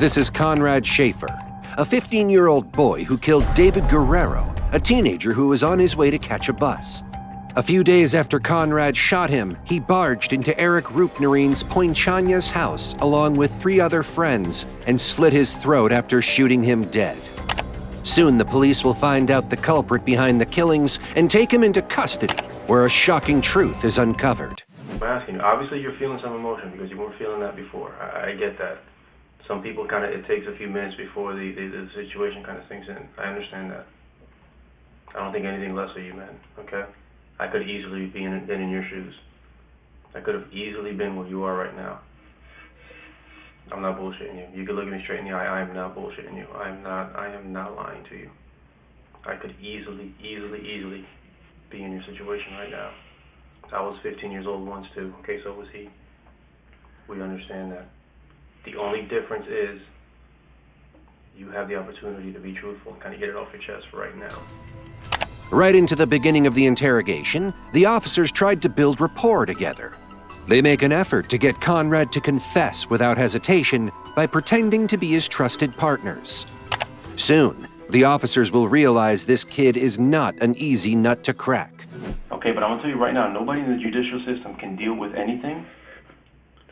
This is Konard Schaffer, a 15-year-old boy who killed David Gurrero, a teenager who was on his way to catch a bus. A few days after Konard shot him, he barged into Roopnarine's Poinciana's house along with 3 other friends and slit his throat after shooting him dead. Soon the police will find out the culprit behind the killings and take him into custody, where a shocking truth is uncovered. I'm asking you, obviously you're feeling some emotion because you weren't feeling that before. I get that. Some people it takes a few minutes before the situation kind of sinks in. I understand that. I don't think anything less of you, man, okay? I could easily been in your shoes. I could have easily been where you are right now. I'm not bullshitting you. You can look at me straight in the eye. I am not bullshitting you. I am not lying to you. I could easily be in your situation right now. I was 15 years old once too. Okay, so was he. We understand that. The only difference is you have the opportunity to be truthful and kind of get it off your chest right now. Right into the beginning of the interrogation, the officers tried to build rapport together. They make an effort to get Konard to confess without hesitation by pretending to be his trusted partners. Soon, the officers will realize this kid is not an easy nut to crack. Okay, but I'm gonna tell you right now, nobody in the judicial system can deal with anything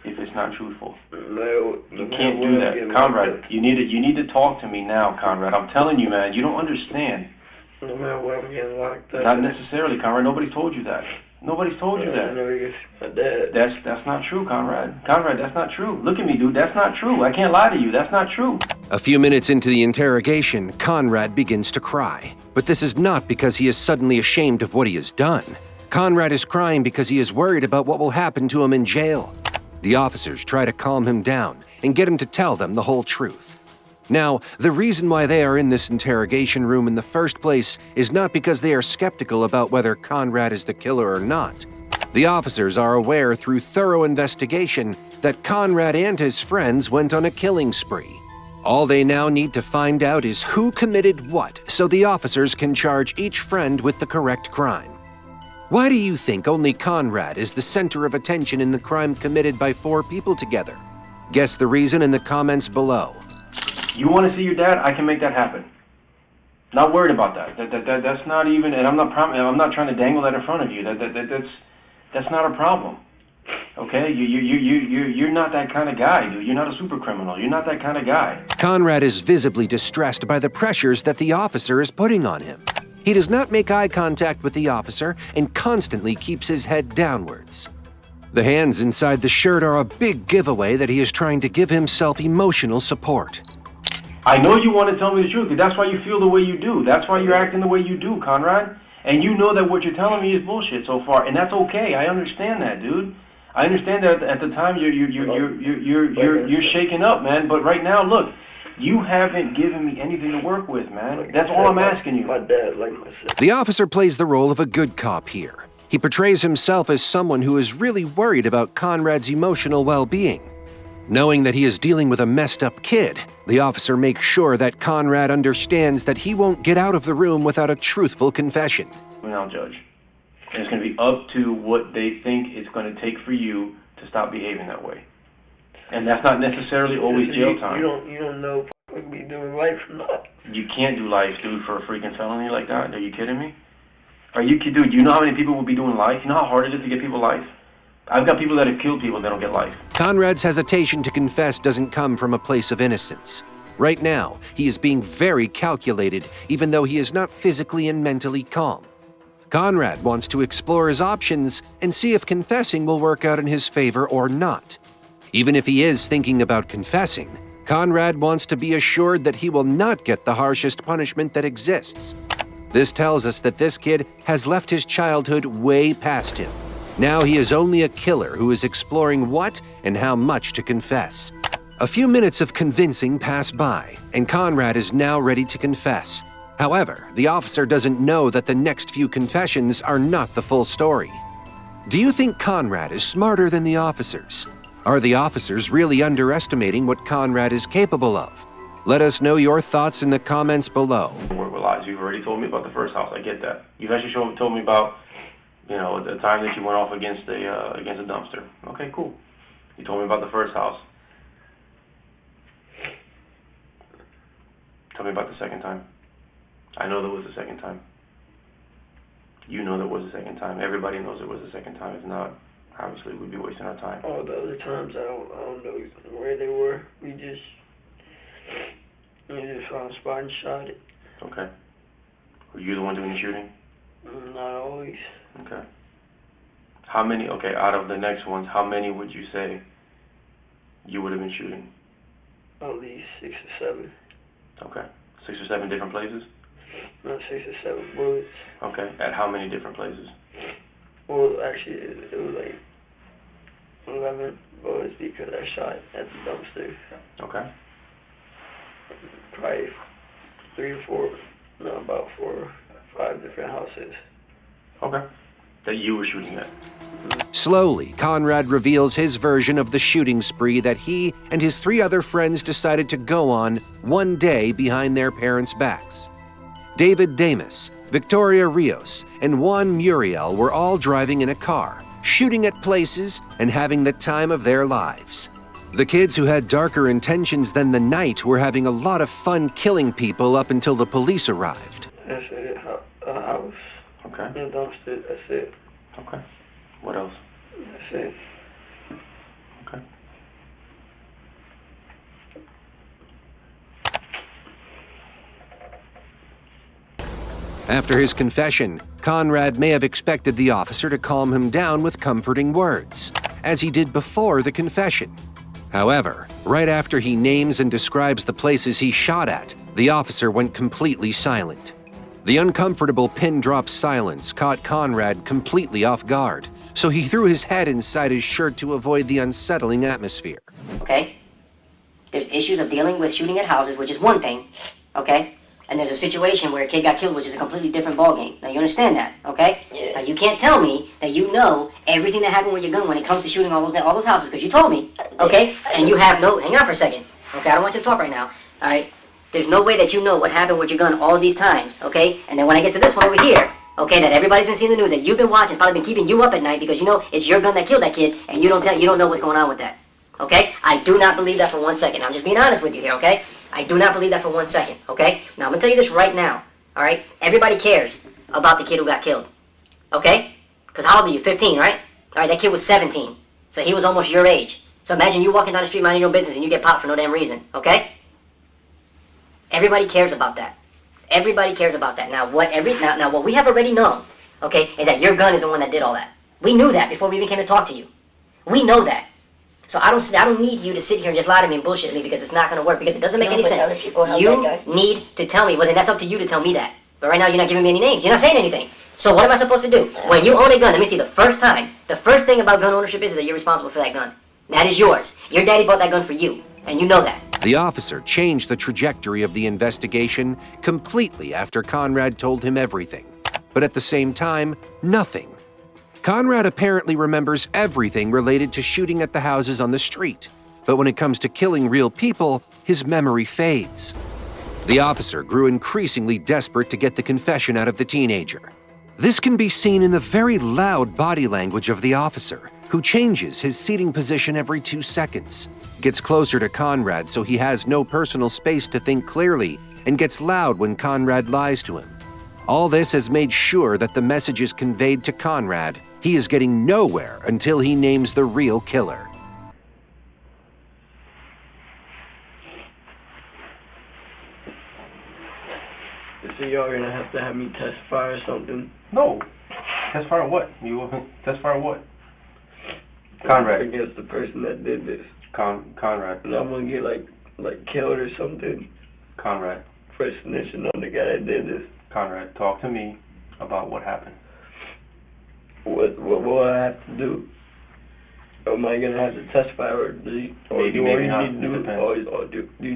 if it's not truthful. No, you can't do that. Konard, you need to talk to me now, Konard. I'm telling you, man, you don't understand. No matter what, I'm getting locked up. Not necessarily, Konard. Nobody's told you that. Nobody's told you that. My dad. That's not true, Konard. Konard, that's not true. Look at me, dude. That's not true. I can't lie to you. That's not true. A few minutes into the interrogation, Konard begins to cry. But this is not because he is suddenly ashamed of what he has done. Konard is crying because he is worried about what will happen to him in jail. The officers try to calm him down and get him to tell them the whole truth. Now, the reason why they are in this interrogation room in the first place is not because they are skeptical about whether Konard is the killer or not. The officers are aware through thorough investigation that Konard and his friends went on a killing spree. All they now need to find out is who committed what, so the officers can charge each friend with the correct crime. Why do you think only Konard is the center of attention in the crime committed by 4 people together? Guess the reason in the comments below. You want to see your dad? I can make that happen. Not worried about that. That's not even, and I'm not trying to dangle that in front of you. That's not a problem. Okay, you're not that kind of guy, dude. You're not a super criminal. You're not that kind of guy. Konard is visibly distressed by the pressures that the officer is putting on him. He does not make eye contact with the officer and constantly keeps his head downwards. The hands inside the shirt are a big giveaway that he is trying to give himself emotional support. I know you want to tell me the truth, because that's why you feel the way you do. That's why you're acting the way you do, Konard. And you know that what you're telling me is bullshit so far, and that's okay. I understand that, dude. I understand that at the time you're shaking up, man. But right now, look, you haven't given me anything to work with, man. That's all I'm asking you. My dad, like my sister. The officer plays the role of a good cop here. He portrays himself as someone who is really worried about Konrad's emotional well-being. Knowing that he is dealing with a messed-up kid, the officer makes sure that Konard understands that he won't get out of the room without a truthful confession. Now, Judge, and it's going to be up to what they think it's going to take for you to stop behaving that way. And that's not necessarily always jail time. You don't know if we be doing life or not. You can't do life, dude, for a freaking felony like that. Are you kidding me? Dude, you know how many people will be doing life? You know how hard it is to get people life? I've got people that have killed people that don't get life. Konrad's hesitation to confess doesn't come from a place of innocence. Right now, he is being very calculated, even though he is not physically and mentally calm. Konard wants to explore his options and see if confessing will work out in his favor or not. Even if he is thinking about confessing, Konard wants to be assured that he will not get the harshest punishment that exists. This tells us that this kid has left his childhood way past him. Now he is only a killer who is exploring what and how much to confess. A few minutes of convincing pass by, and Konard is now ready to confess. However, the officer doesn't know that the next few confessions are not the full story. Do you think Konard is smarter than the officers? Are the officers really underestimating what Konard is capable of? Let us know your thoughts in the comments below. Work with lies. You've already told me about the first house. I get that. You've actually told me about, the time that you went off against a dumpster. Okay, cool. You told me about the first house. Tell me about the second time. I know there was a second time. You know there was a second time. Everybody knows there was a second time. If not, obviously we'd be wasting our time. All the other times, I don't know where they were. We just found a spot and shot it. Okay. Were you the one doing the shooting? Not always. Okay. How many, okay, out of the next ones, how many would you say you would have been shooting? At least 6 or 7. Okay. 6 or 7 different places? Not 6 or 7 bullets. Okay. At how many different places? Well, actually, it was like 11 bullets because I shot at the dumpster. Okay. Probably 3 or 4, no, about 4 or 5 different houses. Okay. That you were shooting at. Slowly, Konrad reveals his version of the shooting spree that he and his 3 other friends decided to go on one day behind their parents' backs. David Damas, Victoria Rios, and Juan Muriel were all driving in a car, shooting at places and having the time of their lives. The kids who had darker intentions than the night were having a lot of fun killing people up until the police arrived. That's it. A house. Okay. And a dumpster. That's it. Okay. What else? That's it. Okay. After his confession, Konrad may have expected the officer to calm him down with comforting words, as he did before the confession. However, right after he names and describes the places he shot at, the officer went completely silent. The uncomfortable pin-drop silence caught Konrad completely off guard, so he threw his head inside his shirt to avoid the unsettling atmosphere. Okay? There's issues of dealing with shooting at houses, which is one thing, okay? And there's a situation where a kid got killed, which is a completely different ballgame. Now, you understand that, okay? Yeah. Now, you can't tell me that you know everything that happened with your gun when it comes to shooting all those houses, because you told me, okay? And you have no... Hang on for a second, okay? I don't want you to talk right now, all right? There's no way that you know what happened with your gun all these times, okay? And then when I get to this one over here, okay, that everybody's been seeing the news, that you've been watching, it's probably been keeping you up at night because you know it's your gun that killed that kid, and you don't know what's going on with that, okay? I do not believe that for 1 second. I'm just being honest with you here, okay? I do not believe that for 1 second, okay? Now, I'm going to tell you this right now, all right? Everybody cares about the kid who got killed, okay? Because how old are you? 15, right? All right, that kid was 17, so he was almost your age. So imagine you walking down the street minding your business and you get popped for no damn reason, okay? Everybody cares about that. Everybody cares about that. Now, what we have already known, okay, is that your gun is the one that did all that. We knew that before we even came to talk to you. We know that. So I don't need you to sit here and just lie to me and bullshit me because it's not going to work, because it doesn't make any sense. You need to tell me, well, then that's up to you to tell me that. But right now, you're not giving me any names. You're not saying anything. So what am I supposed to do? When you own a gun, let me see, the first thing about gun ownership is that you're responsible for that gun. That is yours. Your daddy bought that gun for you, and you know that. The officer changed the trajectory of the investigation completely after Konrad told him everything. But at the same time, nothing. Konrad apparently remembers everything related to shooting at the houses on the street, but when it comes to killing real people, his memory fades. The officer grew increasingly desperate to get the confession out of the teenager. This can be seen in the very loud body language of the officer, who changes his seating position every 2 seconds, gets closer to Konrad so he has no personal space to think clearly, and gets loud when Konrad lies to him. All this has made sure that the message is conveyed to Konrad. He is getting nowhere until he names the real killer. So y'all gonna have to have me testify or something? No. Testify or what? Testify or what? Konrad. Against the person that did this. Konrad. And I'm gonna get like killed or something. Konrad. For snitching on the guy that did this. Konrad, talk to me about what happened. What will I have to do? Am I gonna have to testify, or do you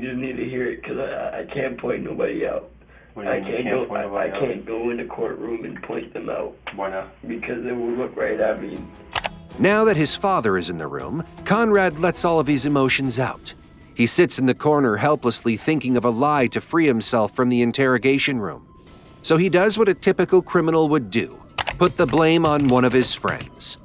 just need to hear it? Because I can't point nobody out. I can't go in the courtroom and point them out. Why not? Because they will look right at me. Now that his father is in the room, Konrad lets all of his emotions out. He sits in the corner helplessly thinking of a lie to free himself from the interrogation room. So he does what a typical criminal would do: put the blame on one of his friends.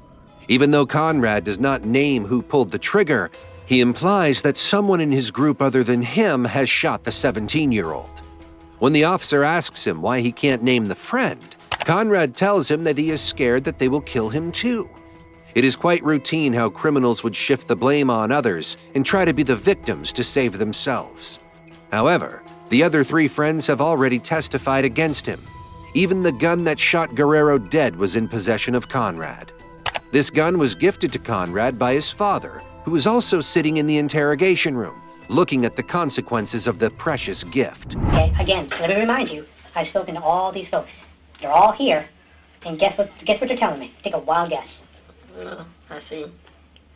Even though Konrad does not name who pulled the trigger, he implies that someone in his group other than him has shot the 17-year-old. When the officer asks him why he can't name the friend, Konrad tells him that he is scared that they will kill him too. It is quite routine how criminals would shift the blame on others and try to be the victims to save themselves. However, the other 3 friends have already testified against him. Even the gun that shot Gurrero dead was in possession of Konrad. This gun was gifted to Konrad by his father, who was also sitting in the interrogation room, looking at the consequences of the precious gift. Okay, again, let me remind you, I've spoken to all these folks. They're all here, and guess what they're telling me? Take a wild guess. Well, I see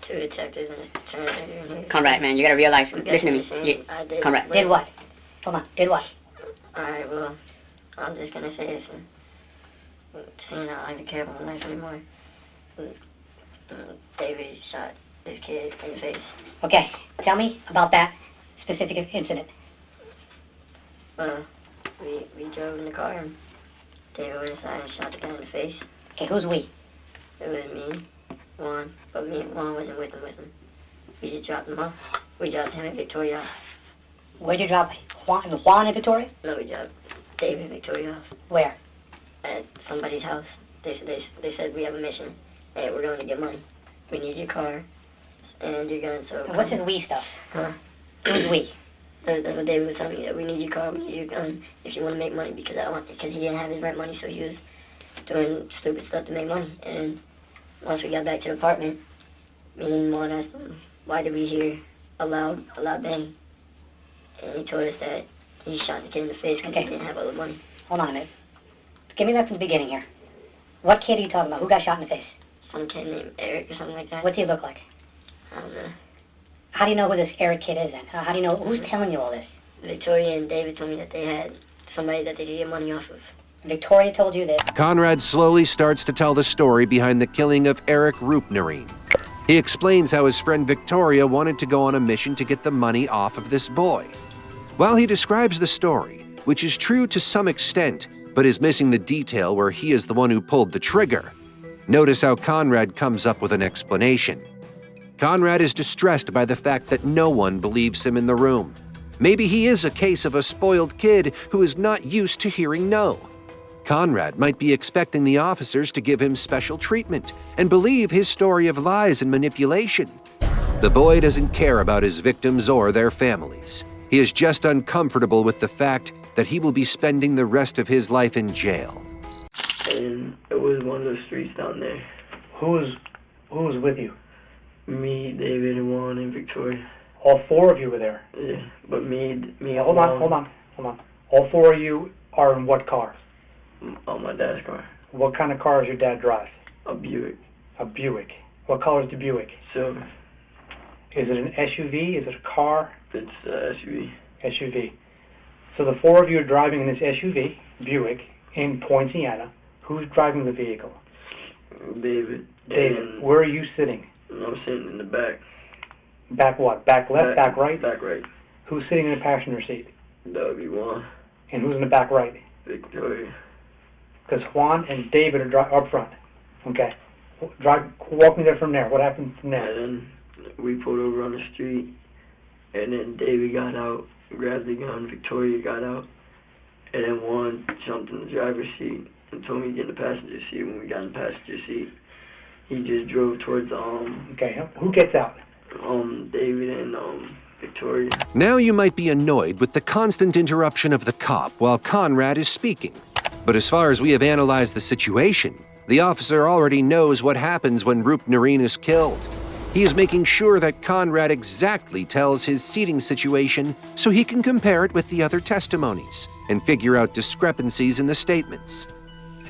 2 detectives and a attorney here. Conrad, man, you gotta realize, listen to me. I did. Conrad, did what? Hold on, did what? Alright, well, I'm just gonna say this. Seeing I don't like to care about my life anymore. David shot this kid in the face. Okay, tell me about that specific incident. Well, we drove in the car and David went inside and shot the guy in the face. Okay, who's we? It was me, Juan, but me and Juan wasn't with him. We just dropped him off. We dropped him and Victoria off. Where'd you drop Juan and Victoria? No, we dropped David and Victoria off. Where? At somebody's house. They said we have a mission and we're going to get money. We need your car and your gun. So And what's this we stuff? Huh? Who's we? That's what David was telling me, that we need your car, we need your gun if you want to make money, because he didn't have his rent money, so he was doing stupid stuff to make money. And once we got back to the apartment, me and Juan asked him, why did we hear a loud bang? And he told us that he shot the kid in the face because he didn't have all the money. Hold on a minute. Give me that from the beginning here. What kid are you talking about? Who got shot in the face? Some kid named Eric or something like that. What's he look like? I don't know. How do you know who this Eric kid is then? How do you know, who's telling you all this? Victoria and David told me that they had somebody that they could get money off of. Victoria told you this? Konrad slowly starts to tell the story behind the killing of Eric Roopnarine. He explains how his friend Victoria wanted to go on a mission to get the money off of this boy. While he describes the story, which is true to some extent, but is missing the detail where he is the one who pulled the trigger, notice how Konrad comes up with an explanation. Konrad is distressed by the fact that no one believes him in the room. Maybe he is a case of a spoiled kid who is not used to hearing no. Konrad might be expecting the officers to give him special treatment and believe his story of lies and manipulation. The boy doesn't care about his victims or their families. He is just uncomfortable with the fact that he will be spending the rest of his life in jail. And it was one of those streets down there. Who was with you? Me, David, and Juan, and Victoria. All 4 of you were there. Yeah, but me. Hold on. All 4 of you are in what car? On my dad's car. What kind of car does your dad drive? A Buick. A Buick. What color is the Buick? Silver. Is it an SUV? Is it a car? It's SUV. SUV. So the 4 of you are driving in this SUV, Buick, in Poinciana. Who's driving the vehicle? David. David. Where are you sitting? I'm sitting in the back. Back what? Back left? Back right? Back right. Who's sitting in the passenger seat? That would be Juan. And who's in the back right? Victoria. Because Juan and David are up front. Okay. Walk me there from there. What happened from there? And then we pulled over on the street, and then David got out, grabbed the gun, Victoria got out, and then Juan jumped in the driver's seat and told me to get in the passenger seat. When we got in the passenger seat, he just drove towards Okay, who gets out? David and Victoria. Now you might be annoyed with the constant interruption of the cop while Konrad is speaking. But as far as we have analyzed the situation, the officer already knows what happens when Roopnarine is killed. He is making sure that Konrad exactly tells his seating situation so he can compare it with the other testimonies and figure out discrepancies in the statements.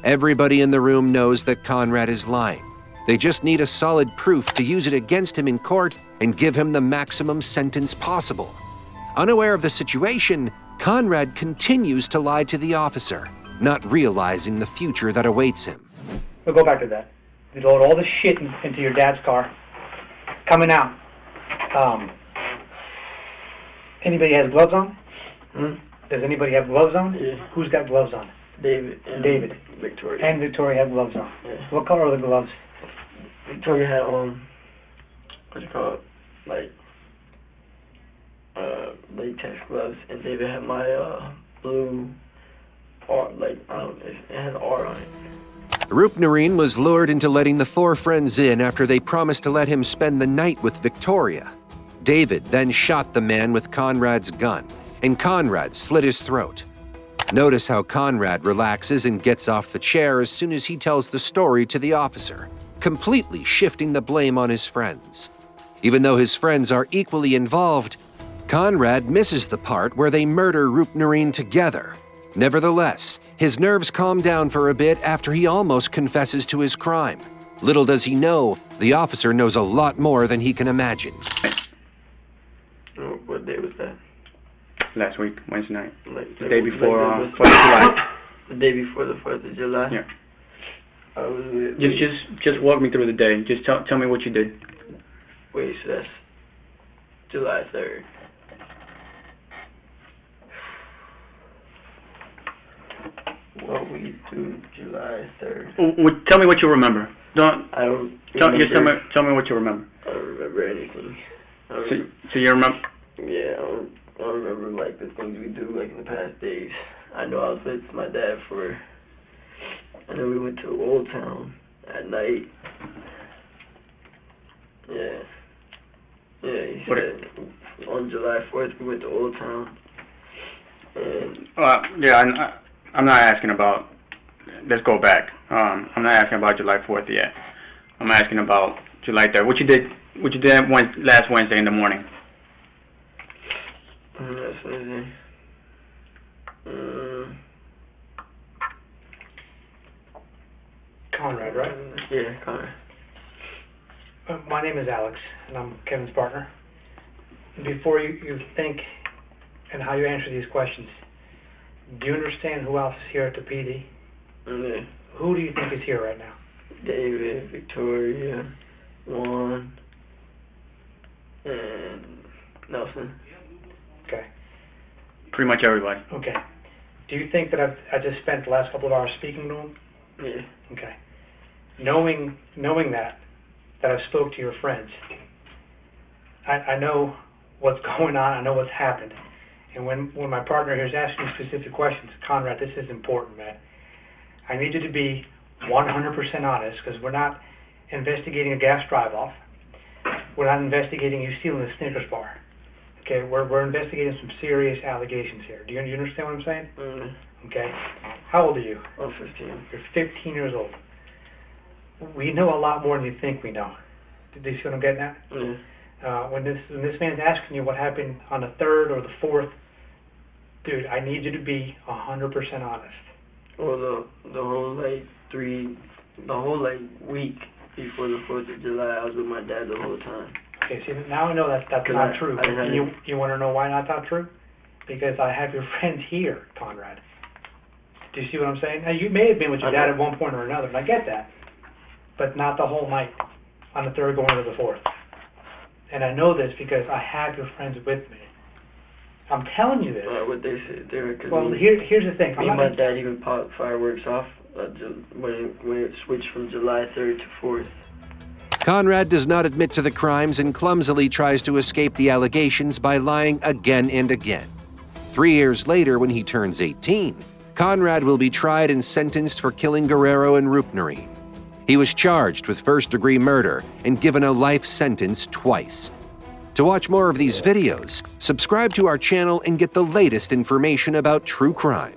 Everybody in the room knows that Konrad is lying. They just need a solid proof to use it against him in court and give him the maximum sentence possible. Unaware of the situation, Konrad continues to lie to the officer, not realizing the future that awaits him. We'll go back to that. You load all the shit into your dad's car. Coming out. Anybody has gloves on? Does anybody have gloves on? Yeah. Who's got gloves on? David. And David. Victoria. And Victoria have gloves on. Yeah. What color are the gloves? Victoria had what's it called? Like latex gloves, and David had my blue R, like, I don't know, it has R on it. Roopnarine was lured into letting the four friends in after they promised to let him spend the night with Victoria. David then shot the man with Konrad's gun, and Konrad slit his throat. Notice how Konrad relaxes and gets off the chair as soon as he tells the story to the officer, completely shifting the blame on his friends. Even though his friends are equally involved, Konrad misses the part where they murder Roopnarine together. Nevertheless, his nerves calm down for a bit after he almost confesses to his crime. Little does he know, the officer knows a lot more than he can imagine. What day was that? Last week, Wednesday night. Like, The day before, like 4th of July. The day before the 4th of July? Yeah. I was with... Just walk me through the day. Just tell me what you did. Wait, so that's July 3rd. What we do July 3rd? Tell me what you remember. I don't Just tell me what you remember. I don't remember anything. So you remember? Yeah, I don't remember, like, the things we do, like, in the past days. I know I was with my dad I know we went to Old Town at night. Yeah. Yeah, he said on July 4th we went to Old Town. And Yeah, I'm not asking about, let's go back. I'm not asking about July 4th yet. I'm asking about July 3rd. What you did last Wednesday in the morning? Last Wednesday. Konrad, right? Yeah, Konrad. My name is Alex, and I'm Kevin's partner. Before you think and how you answer these questions, do you understand who else is here at the PD? Yeah. Who do you think is here right now? David, Victoria, Juan, and Nelson. Okay. Pretty much everybody. Okay. Do you think that I just spent the last couple of hours speaking to him? Yeah. Okay. Knowing that I've spoke to your friends, I know what's going on, I know what's happened. And when my partner here is asking me specific questions, Konrad, this is important, man. I need you to be 100% honest, because we're not investigating a gas drive-off. We're not investigating you stealing a Snickers bar. Okay, we're investigating some serious allegations here. Do you understand what I'm saying? Okay. How old are you? I'm 15. You're 15 years old. We know a lot more than you think we know. Do you see what I'm getting at? Yeah. When this man's asking you what happened on the 3rd or the 4th, dude, I need you to be 100% honest. Well, the whole week before the 4th of July, I was with my dad the whole time. Okay, see, now I know that's not true. You want to know why not true? Because I have your friends here, Konrad. Do you see what I'm saying? Now, you may have been with your dad at one point or another, and I get that. But not the whole night on the 3rd going to the 4th. And I know this because I have your friends with me. I'm telling you this. What they said there. Well, here's the thing. Me and my dad even popped fireworks off when it switched from July 3rd to 4th. Konrad does not admit to the crimes and clumsily tries to escape the allegations by lying again and again. 3 years later, when he turns 18, Konrad will be tried and sentenced for killing Gurrero and Roopnarine. He was charged with first-degree murder and given a life sentence twice. To watch more of these videos, subscribe to our channel and get the latest information about true crime.